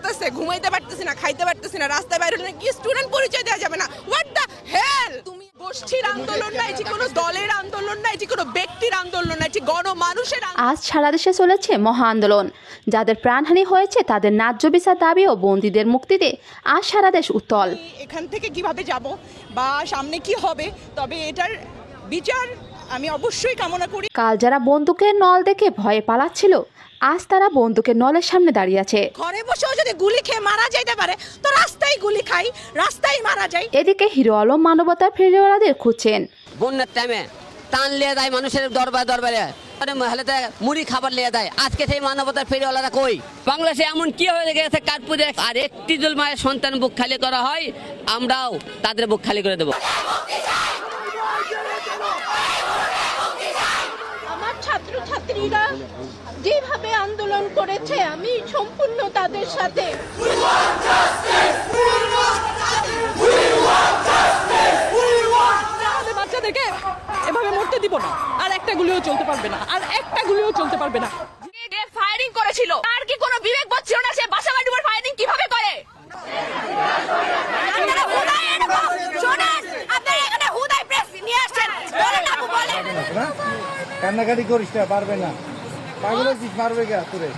লাগতেছে, ঘুমাইতে পারতেছি না, খাইতে পারতেছি না, রাস্তায় বাইরে হলে কি স্টুডেন্ট পরিচয় দেওয়া যাবে না? What the hell! তুমি গোষ্ঠীর আন্দোলন না, এটি কোনো দলের আন্দোলন না, এটি কোনো ব্যক্তির আন্দোলন না, এটি গণমানুষের আন্দোলন। আজ সারা দেশে চলেছে মহা আন্দোলন। যাদের প্রাণহানি হয়েছে তাদের ন্যায্য বিচার দাবি ও বন্দীদের মুক্তিতে আজ সারা দেশ উত্তাল। এখান থেকে কিভাবে যাব বা সামনে কি হবে, তবে এটার বিচার আমি অবশ্যই কামনা করি। কাল যারা বন্দুকের নল দেখে ভয়ে পালাচ্ছিল, আজ তারা বন্দুকের নলের সামনে দাঁড়িয়ে আছে। ঘরে বসেও যদি গুলি খেয়ে মারা যাইতে পারে তো রাস্তায় গুলি খাই, রাস্তায় মারা যাই। এদিকে হিরো আলম মানবতার ফেরিওয়ালাদের খুঁজছেন। বন্যার টাইমে টান লিয়ে দেয় মানুষের দরবারে মহিলাতে মুড়ি খাবার লিয়ে দেয়। আজকে সেই মানবতার ফেরিওয়ালারা কই? বাংলাদেশে এমন কি হয়ে গেছে কাঠপুরে আর একটি জুল মায়ের সন্তান বুক খালি করা হয়, আমরাও তাদের বুক খালি করে দেবো। আমার ছাত্রছাত্রীরা যেভাবে আন্দোলন করেছে আমি সম্পূর্ণ তাদের সাথে। বাচ্চাদেরকে এভাবে মরতে দিব না, আর একটা গুলিও চলতে পারবে না, আর একটা গুলিও চলতে পারবে না। যে ফায়ারিং করেছিল তার কি কোনো বিবেক বোধ ছিল না? সে বাসাবাড়ির উপর ফায়ারিং কিভাবে করে? আপনারা হুদাই এরকম শুনেন, আপনারা এখানে হুদাই প্রেস নিয়ে আসছেন, বলেন আপু বলেন। কান্নাকাটি করিস না, পারবে না, পাগল হচ্ছিস, মারবে কে তোরে?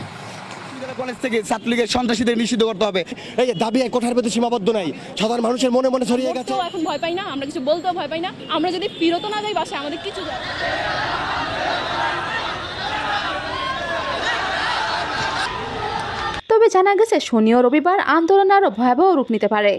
কলেজ থেকে ছাত্রলীগের সন্ত্রাসীদের নিষিদ্ধ করতে হবে। এই যে দাবি কোঠার ভেতরে সীমাবদ্ধ নাই, সাধারণ মানুষের মনে মনে ছড়িয়ে গেছে। এখন ভয় পাই না, আমরা কিছু বলতেও ভয় পাই না। আমরা যদি ফিরত না যাই বাসায়, আমাদের কিছু যায়। তবে জানা গেছে শনি ও রবিবার আন্দোলন আরও ভয়াবহ রূপ নিতে পারে।